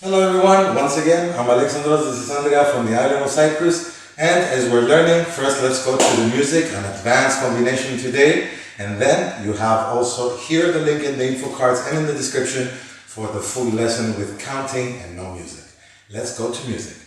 Hello everyone, once again, I'm Alexandros, this is Andrea from the Island of Cyprus, and as we're learning, first let's go to the music, an advanced combination today, and then you have also here the link in the info cards and in the description for the full lesson with counting and no music. Let's go to music.